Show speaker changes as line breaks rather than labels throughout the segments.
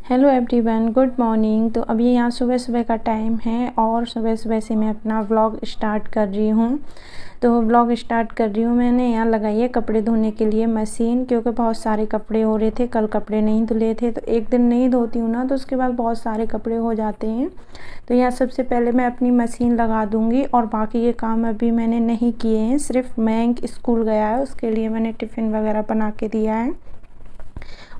Hello everyone, good morning. तो अभी यहाँ सुबह सुबह का टाइम है और सुबह सुबह से मैं अपना व्लॉग स्टार्ट कर रही हूँ। तो व्लॉग स्टार्ट कर रही हूँ, मैंने यहाँ लगाई है कपड़े धोने के लिए मशीन, क्योंकि बहुत सारे कपड़े हो रहे थे। कल कपड़े नहीं धुले थे, तो एक दिन नहीं धोती हूँ ना, तो उसके बाद बहुत सारे कपड़े हो जाते हैं। तो यहाँ सबसे पहले मैं अपनी मशीन लगा दूँगी और बाकी ये काम अभी मैंने नहीं किए हैं। सिर्फ मयंक स्कूल गया है, उसके लिए मैंने टिफ़िन वगैरह बना के दिया है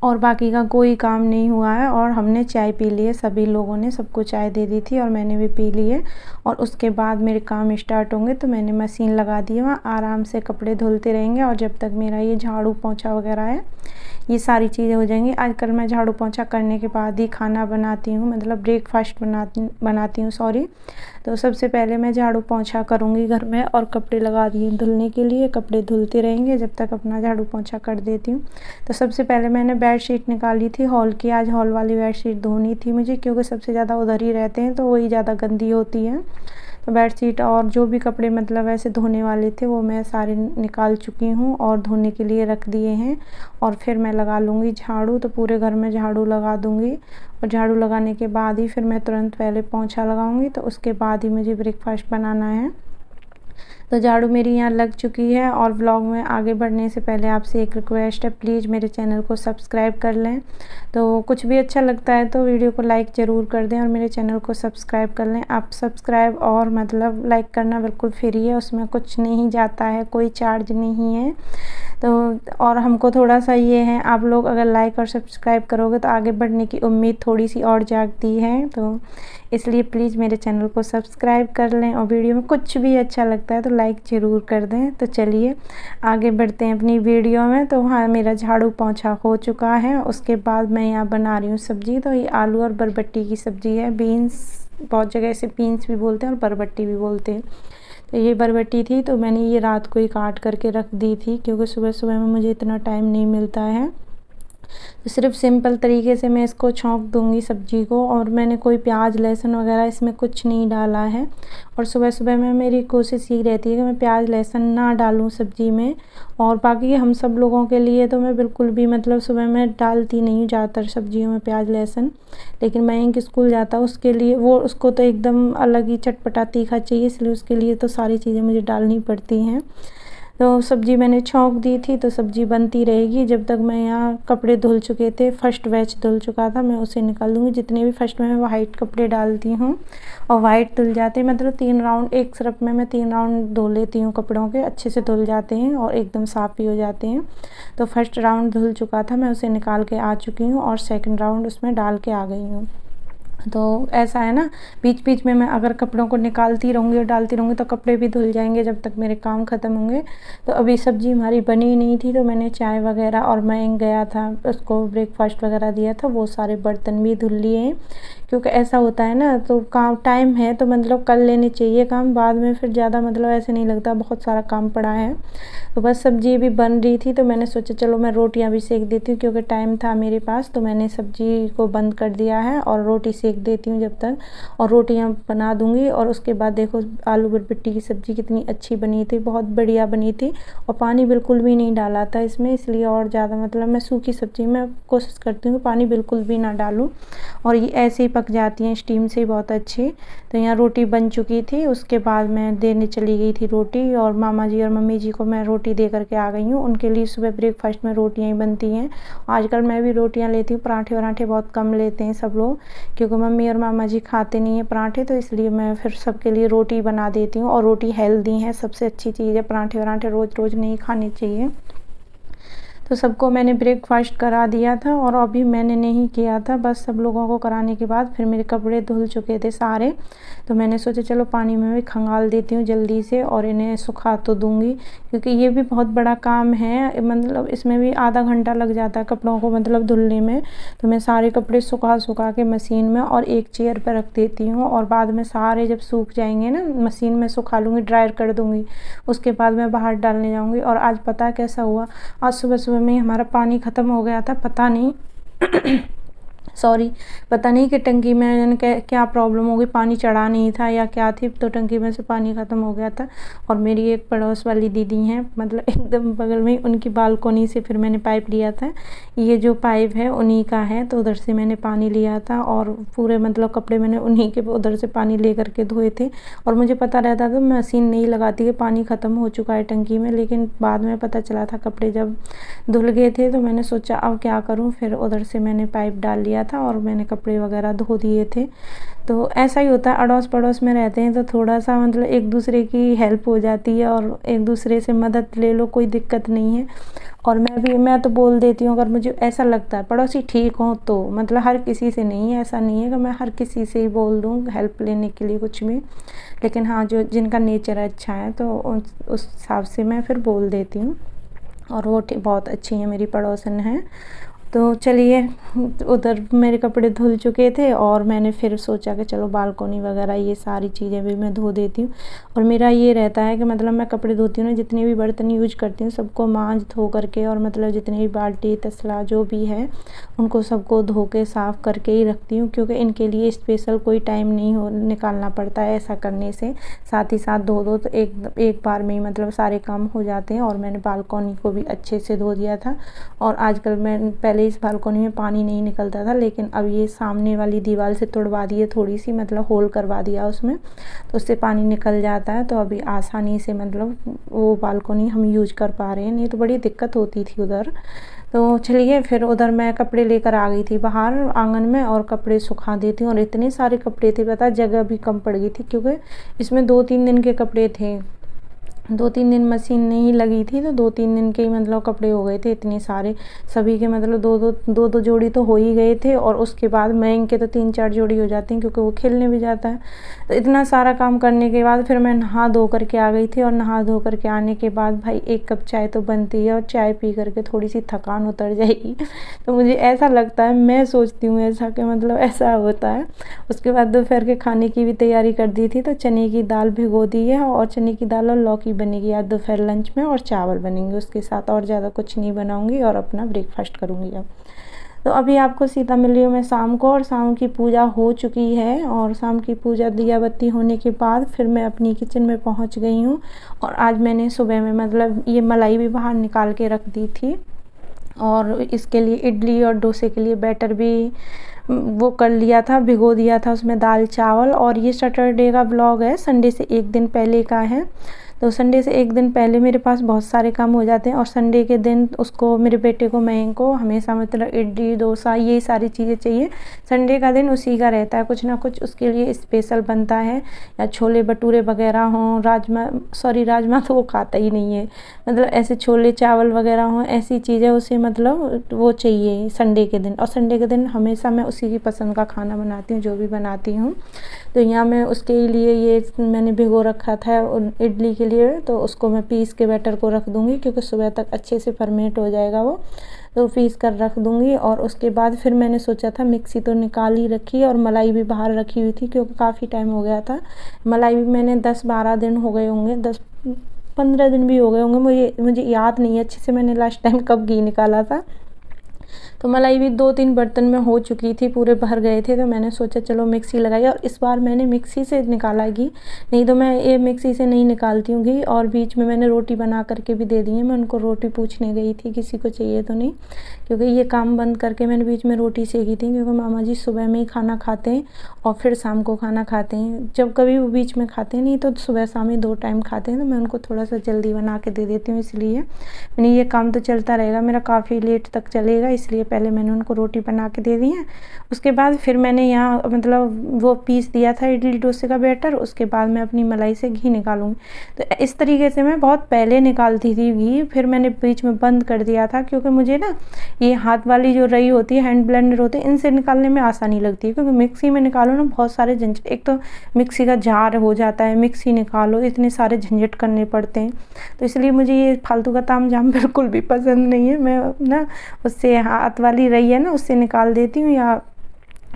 और बाकी का कोई काम नहीं हुआ है। और हमने चाय पी ली है, सभी लोगों ने सबको चाय दे दी थी और मैंने भी पी ली है। और उसके बाद मेरे काम स्टार्ट होंगे, तो मैंने मशीन लगा दी है, वहाँ आराम से कपड़े धुलते रहेंगे। और जब तक मेरा ये झाड़ू पोंछा वगैरह है, ये सारी चीज़ें हो जाएंगी। आजकल मैं झाड़ू पोंछा करने के बाद ही खाना बनाती हूँ, मतलब ब्रेकफास्ट बनाती हूँ सॉरी। तो सबसे पहले मैं झाड़ू पोंछा करूँगी घर में और कपड़े लगा दिए धुलने के लिए। कपड़े धुलते रहेंगे जब तक अपना झाड़ू पोंछा कर देती हूँ। तो सबसे पहले मैंने बेडशीट निकाली थी हॉल की। आज हॉल वाली बेडशीट धोनी थी मुझे, क्योंकि सबसे ज़्यादा उधर ही रहते हैं, तो वही ज़्यादा गंदी होती है। तो बेडशीट और जो भी कपड़े मतलब ऐसे धोने वाले थे, वो मैं सारे निकाल चुकी हूँ और धोने के लिए रख दिए हैं। और फिर मैं लगा लूँगी झाड़ू, तो पूरे घर में झाड़ू लगा दूँगी। और झाड़ू लगाने के बाद ही फिर मैं तुरंत पहले पोंछा लगाऊँगी, तो उसके बाद ही मुझे ब्रेकफास्ट बनाना है। तो झाड़ू मेरी यहाँ लग चुकी है। और व्लॉग में आगे बढ़ने से पहले आपसे एक रिक्वेस्ट है, प्लीज़ मेरे चैनल को सब्सक्राइब कर लें। तो कुछ भी अच्छा लगता है तो वीडियो को लाइक ज़रूर कर दें और मेरे चैनल को सब्सक्राइब कर लें। आप सब्सक्राइब और मतलब लाइक करना बिल्कुल फ्री है, उसमें कुछ नहीं जाता है, कोई चार्ज नहीं है। तो और हमको थोड़ा सा ये है, आप लोग अगर लाइक और सब्सक्राइब करोगे तो आगे बढ़ने की उम्मीद थोड़ी सी और जागती है। तो इसलिए प्लीज़ मेरे चैनल को सब्सक्राइब कर लें और वीडियो में कुछ भी अच्छा लगता है तो लाइक ज़रूर कर दें। तो चलिए आगे बढ़ते हैं अपनी वीडियो में। तो हाँ, मेरा झाड़ू पोंछा हो चुका है। उसके बाद मैं यहाँ बना रही हूँ सब्ज़ी। तो ये आलू और बरबट्टी की सब्ज़ी है। बीन्स, बहुत जगह इसे बीन्स भी बोलते हैं और बरबट्टी भी बोलते हैं। तो ये बरबट्टी थी, तो मैंने ये रात को ही काट करके रख दी थी, क्योंकि सुबह सुबह में मुझे इतना टाइम नहीं मिलता है। तो सिर्फ सिंपल तरीके से मैं इसको छौंक दूंगी सब्जी को, और मैंने कोई प्याज लहसुन वगैरह इसमें कुछ नहीं डाला है। और सुबह सुबह में मेरी कोशिश ये रहती है कि मैं प्याज लहसुन ना डालूं सब्जी में। और बाकी हम सब लोगों के लिए तो मैं बिल्कुल भी मतलब सुबह में डालती नहीं हूँ ज़्यादातर सब्जियों में प्याज लहसुन। लेकिन मयंक स्कूल जाता है, उसके लिए उसको तो एकदम अलग ही चटपटा तीखा चाहिए, इसलिए उसके लिए तो सारी चीज़ें मुझे डालनी पड़ती हैं। तो सब्ज़ी मैंने छौंक दी थी, तो सब्ज़ी बनती रहेगी जब तक मैं यहाँ कपड़े धुल चुके थे। फर्स्ट बैच धुल चुका था, मैं उसे निकाल दूँगी। जितने भी फर्स्ट में मैं वाइट कपड़े डालती हूँ और वाइट धुल जाते हैं, मतलब 3 राउंड एक सरफ में मैं 3 राउंड धो लेती हूँ कपड़ों के, अच्छे से धुल जाते हैं और एकदम साफ़ भी हो जाते हैं। तो फर्स्ट राउंड धुल चुका था, मैं उसे निकाल के आ चुकी हूँ और सेकेंड राउंड उसमें डाल के आ गई हूँ। तो ऐसा है ना, बीच बीच में मैं अगर कपड़ों को निकालती रहूँगी और डालती रहूँगी तो कपड़े भी धुल जाएंगे जब तक मेरे काम ख़त्म होंगे। तो अभी सब्ज़ी हमारी बनी ही नहीं थी, तो मैंने चाय वगैरह और मयंक गया था, उसको ब्रेकफास्ट वगैरह दिया था, वो सारे बर्तन भी धुल लिए हैं। क्योंकि ऐसा होता है ना, तो काम टाइम है तो मतलब कर लेने चाहिए काम, बाद में फिर ज़्यादा मतलब ऐसे नहीं लगता बहुत सारा काम पड़ा है। तो बस सब्ज़ी भी बन रही थी, तो मैंने सोचा चलो मैं रोटियां भी सेक देती हूँ, क्योंकि टाइम था मेरे पास। तो मैंने सब्ज़ी को बंद कर दिया है और रोटी सेक देती हूँ जब तक, और रोटियां बना दूँगी। और उसके बाद देखो आलू बरबट्टी की सब्ज़ी कितनी अच्छी बनी थी, बहुत बढ़िया बनी थी। और पानी बिल्कुल भी नहीं डाला था इसमें, इसलिए और ज़्यादा मतलब मैं सूखी सब्ज़ी में कोशिश करती हूँ पानी बिल्कुल भी ना डालूँ, और ये ऐसे ही पक जाती हैं स्टीम से बहुत अच्छी। तो यहाँ रोटी बन चुकी थी, उसके बाद मैं देने चली गई थी रोटी, और मामा जी और मम्मी जी को मैं रोटी दे करके आ गई हूँ। उनके लिए सुबह ब्रेकफास्ट में रोटियाँ ही बनती हैं। आजकल मैं भी रोटियाँ लेती हूँ, पराठे वराठे बहुत कम लेते हैं सब लोग, क्योंकि मम्मी और मामा जी खाते नहीं हैं पराठे, तो इसलिए मैं फिर सबके लिए रोटी बना देती हूँ। और रोटी हेल्दी है, सबसे अच्छी चीज़ है, पराठे वराठे रोज़ रोज़ नहीं खाने चाहिए। तो सबको मैंने ब्रेकफास्ट करा दिया था और अभी मैंने नहीं किया था, बस सब लोगों को कराने के बाद फिर मेरे कपड़े धुल चुके थे सारे। तो मैंने सोचा चलो पानी में भी खंगाल देती हूँ जल्दी से और इन्हें सुखा तो दूँगी, क्योंकि ये भी बहुत बड़ा काम है, मतलब इसमें भी आधा घंटा लग जाता है कपड़ों को मतलब धुलने में। तो मैं सारे कपड़े सुखा के मशीन में और एक चेयर पर रख देती हूँ, और बाद में सारे जब सूख जाएंगे ना, मशीन में सुखा लूँगी, ड्रायर कर दूँगी, उसके बाद मैं बाहर डालने जाऊँगी। और आज पता कैसा हुआ, आज सुबह सुबह में हमारा पानी ख़त्म हो गया था, पता नहीं सॉरी, पता नहीं कि टंकी में क्या प्रॉब्लम हो गई, पानी चढ़ा नहीं था या क्या थी, तो टंकी में से पानी ख़त्म हो गया था। और मेरी एक पड़ोस वाली दीदी हैं, मतलब एकदम बगल में, उनकी बालकोनी से फिर मैंने पाइप लिया था। ये जो पाइप है उन्हीं का है, तो उधर से मैंने पानी लिया था और पूरे मतलब कपड़े मैंने उन्हीं के उधर से पानी ले करके धोए थे। और मुझे पता रहता था, मैं मशीन नहीं लगाती कि पानी ख़त्म हो चुका है टंकी में, लेकिन बाद में पता चला था, कपड़े जब धुल गए थे तो मैंने सोचा अब क्या करूं, फिर उधर से मैंने पाइप डाल लिया था और मैंने कपड़े वगैरह धो दिए थे। तो ऐसा ही होता है, अड़ोस पड़ोस में रहते हैं तो थोड़ा सा मतलब एक दूसरे की हेल्प हो जाती है और एक दूसरे से मदद ले लो, कोई दिक्कत नहीं है। और मैं तो बोल देती हूँ, अगर मुझे ऐसा लगता है पड़ोसी ठीक हो तो, मतलब हर किसी से नहीं है, ऐसा नहीं है कि मैं हर किसी से ही बोल दूँ हेल्प लेने के लिए कुछ भी, लेकिन हाँ जो जिनका नेचर अच्छा है तो उस हिसाब से मैं फिर बोल देती हूँ। और वो बहुत अच्छी हैं, मेरी पड़ोसन हैं। तो चलिए, उधर मेरे कपड़े धुल चुके थे और मैंने फिर सोचा कि चलो बालकोनी वगैरह ये सारी चीज़ें भी मैं धो देती हूँ। और मेरा ये रहता है कि मतलब मैं कपड़े धोती हूँ ना, जितने भी बर्तन यूज करती हूँ सबको मांज धो करके, और मतलब जितने भी बाल्टी तसला जो भी है उनको सबको धो के साफ़ करके ही रखती हूँ, क्योंकि इनके लिए स्पेशल कोई टाइम नहीं निकालना पड़ता है ऐसा करने से। साथ ही साथ धो दो तो एक बार में ही मतलब सारे काम हो जाते हैं। और मैंने बालकोनी को भी अच्छे से धो दिया था। और आजकल मैं पहले इस बालकोनी में पानी नहीं निकलता था, लेकिन अब ये सामने वाली दीवार से तुड़वा दी है थोड़ी सी, मतलब होल करवा दिया उसमें, तो उससे पानी निकल जाता है। तो अभी आसानी से मतलब वो बालकोनी हम यूज कर पा रहे हैं, नहीं तो बड़ी दिक्कत होती थी उधर। तो चलिए, फिर उधर मैं कपड़े लेकर आ गई थी बाहर आंगन में और कपड़े सुखा देती हूँ। और इतने सारे कपड़े थे, पता जगह भी कम पड़ गई थी, क्योंकि इसमें 2-3 दिन के कपड़े थे, 2-3 दिन मशीन नहीं लगी थी, तो 2-3 दिन के ही मतलब कपड़े हो गए थे इतने सारे। सभी के मतलब दो जोड़ी तो हो ही गए थे, और उसके बाद मयंक के तो 3-4 जोड़ी हो जाती हैं, क्योंकि वो खेलने भी जाता है। तो इतना सारा काम करने के बाद फिर मैं नहा धो करके आ गई थी। और नहा धो करके आने के बाद भाई 1 कप चाय तो बनती है, और चाय पी करके थोड़ी सी थकान उतर जाएगी। तो मुझे ऐसा लगता है, मैं सोचती हूँ ऐसा कि मतलब ऐसा होता है। उसके बाद दोपहर के खाने की भी तैयारी कर दी थी, तो चने की दाल भिगो दी है, और चने की दाल और लौकी बनेगी आज दोपहर लंच में, और चावल बनेंगे उसके साथ, और ज़्यादा कुछ नहीं बनाऊंगी और अपना ब्रेकफास्ट करूंगी अब। तो अभी आपको सीता मिल रही हूँ मैं शाम को, और शाम की पूजा हो चुकी है। और शाम की पूजा दिया बत्ती होने के बाद फिर मैं अपनी किचन में पहुँच गई हूँ। और आज मैंने सुबह में मतलब ये मलाई भी बाहर निकाल के रख दी थी, और इसके लिए इडली और डोसे के लिए बैटर भी वो कर लिया था, भिगो दिया था उसमें दाल चावल। और ये सैटरडे का ब्लॉग है, संडे से एक दिन पहले का है। तो संडे से एक दिन पहले मेरे पास बहुत सारे काम हो जाते हैं, और संडे के दिन उसको, मेरे बेटे को, मयंक को हमेशा मतलब इडली डोसा ये सारी चीज़ें चाहिए। संडे का दिन उसी का रहता है, कुछ ना कुछ उसके लिए स्पेशल बनता है, या छोले भटूरे वगैरह हों, राजमा तो वो खाता ही नहीं है, मतलब ऐसे छोले चावल वगैरह हों, ऐसी चीज़ें उसे मतलब वो चाहिए संडे के दिन। और संडे के दिन हमेशा मैं उसी की पसंद का खाना बनाती हूँ, जो भी बनाती हूँ। तो यहाँ मैं उसके लिए ये मैंने भिगो रखा था इडली के लिए, तो उसको मैं पीस के बैटर को रख दूँगी, क्योंकि सुबह तक अच्छे से फर्मेंट हो जाएगा वो, तो पीस कर रख दूँगी। और उसके बाद फिर मैंने सोचा था, मिक्सी तो निकाल ही रखी और मलाई भी बाहर रखी हुई थी, क्योंकि काफ़ी टाइम हो गया था। मलाई भी मैंने 10-12 दिन हो गए होंगे, 10-15 दिन भी हो गए होंगे, मुझे याद नहीं है अच्छे से मैंने लास्ट टाइम कब घी निकाला था। तो मलाई भी 2-3 बर्तन में हो चुकी थी, पूरे भर गए थे। तो मैंने सोचा चलो मिक्सी लगाई, और इस बार मैंने मिक्सी से निकाला घी, नहीं तो मैं ये मिक्सी से नहीं निकालती हूँ घी। और बीच में मैंने रोटी बना करके भी दे दी है, मैं उनको रोटी पूछने गई थी किसी को चाहिए तो नहीं, क्योंकि ये काम बंद करके मैंने बीच में रोटी सेकी थी, क्योंकि मामा जी सुबह में ही खाना खाते हैं और फिर शाम को खाना खाते हैं। जब कभी वो बीच में खाते नहीं तो सुबह शाम ही 2 टाइम खाते हैं, तो मैं उनको थोड़ा सा जल्दी बना के दे देती हूँ। इसलिए मैंने ये काम तो चलता रहेगा मेरा, काफ़ी लेट तक चलेगा, इसलिए पहले मैंने उनको रोटी बना के दे दी है। उसके बाद फिर मैंने यहाँ मतलब वो पीस दिया था इडली डोसे का बैटर, उसके बाद मैं अपनी मलाई से घी निकालूंगी। तो इस तरीके से मैं बहुत पहले निकालती थी घी, फिर मैंने बीच में बंद कर दिया था, क्योंकि मुझे ना ये हाथ वाली जो रही होती है, हैंड ब्लेंडर होते हैं, इनसे निकालने में आसानी लगती है, क्योंकि मिक्सी में निकालो ना बहुत सारे झंझट, एक तो मिक्सी का जार हो जाता है, मिक्सी निकालो इतने सारे झंझट करने पड़ते हैं। तो इसलिए मुझे ये फालतू का तामझाम बिल्कुल भी पसंद नहीं है। मैं ना उससे हाथ वाली रही है ना, उससे निकाल देती हूँ, या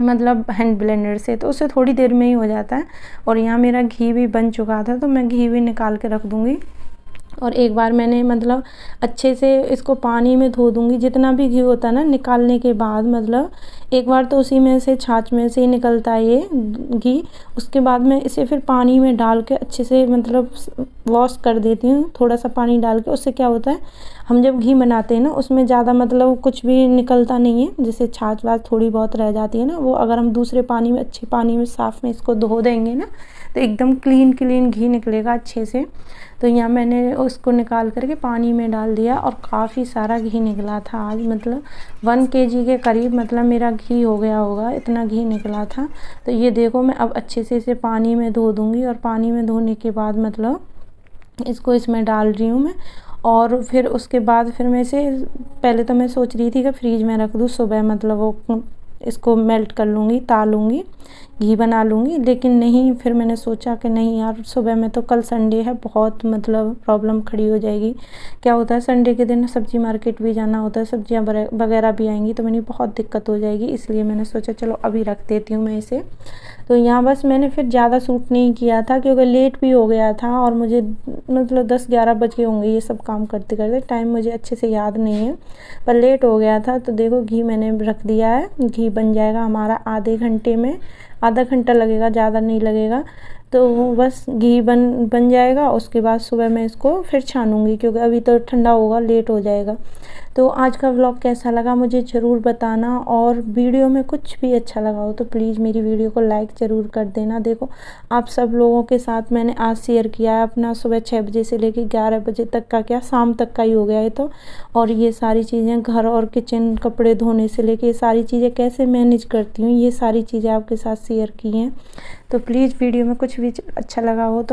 मतलब हैंड ब्लेंडर से, तो उससे थोड़ी देर में ही हो जाता है। और यहाँ मेरा घी भी बन चुका था, तो मैं घी भी निकाल के रख दूँगी। और एक बार मैंने मतलब अच्छे से इसको पानी में धो दूँगी। जितना भी घी होता है ना निकालने के बाद, मतलब एक बार तो उसी में से छाछ में से ही निकलता है ये घी। उसके बाद मैं इसे फिर पानी में डाल के अच्छे से मतलब वॉश कर देती हूँ, थोड़ा सा पानी डाल के। उससे क्या होता है, हम जब घी बनाते हैं ना उसमें ज़्यादा मतलब कुछ भी निकलता नहीं है। जैसे छाछ वाछ थोड़ी बहुत रह जाती है ना, वो अगर हम दूसरे पानी में, अच्छे पानी में, साफ़ में इसको धो देंगे ना तो एकदम क्लीन घी निकलेगा अच्छे से। तो यहाँ मैंने उसको निकाल करके पानी में डाल दिया और काफ़ी सारा घी निकला था आज, मतलब 1 kg के करीब मतलब मेरा घी हो गया होगा, इतना घी निकला था। तो ये देखो, मैं अब अच्छे से इसे पानी में धो दूँगी और पानी में धोने के बाद मतलब इसको इसमें डाल रही हूँ मैं। और फिर उसके बाद फिर मैं इसे, पहले तो मैं सोच रही थी कि फ्रीज में रख दूँ, सुबह मतलब वो इसको मेल्ट कर लूँगी, तालूँगी, घी बना लूँगी। लेकिन नहीं, फिर मैंने सोचा कि नहीं यार, सुबह में तो कल संडे है, बहुत मतलब प्रॉब्लम खड़ी हो जाएगी। क्या होता है संडे के दिन सब्ज़ी मार्केट भी जाना होता है, सब्जियां वगैरह भी आएंगी, तो मैंने बहुत दिक्कत हो जाएगी। इसलिए मैंने सोचा चलो अभी रख देती हूँ मैं इसे। तो यहाँ बस मैंने फिर ज़्यादा सूट नहीं किया था क्योंकि लेट भी हो गया था और मुझे मतलब 10-11 बज गए होंगे ये सब काम करते करते। टाइम मुझे अच्छे से याद नहीं है, पर लेट हो गया था। तो देखो घी मैंने रख दिया है, घी बन जाएगा हमारा आधे घंटे में, आधा घंटा लगेगा, ज़्यादा नहीं लगेगा। तो वो बस घी बन जाएगा। उसके बाद सुबह मैं इसको फिर छानूँगी क्योंकि अभी तो ठंडा होगा, लेट हो जाएगा। तो आज का व्लॉग कैसा लगा मुझे ज़रूर बताना, और वीडियो में कुछ भी अच्छा लगा हो तो प्लीज़ मेरी वीडियो को लाइक ज़रूर कर देना। देखो आप सब लोगों के साथ मैंने आज शेयर किया है अपना सुबह 6 बजे से लेकर 11 बजे तक का, क्या शाम तक का ही हो गया है तो। और ये सारी चीज़ें, घर और किचन, कपड़े धोने से लेके, ये सारी चीज़ें कैसे मैनेज करती हूँ, ये सारी चीज़ें आपके साथ शेयर की हैं। तो प्लीज़ वीडियो में कुछ भी अच्छा लगा हो तो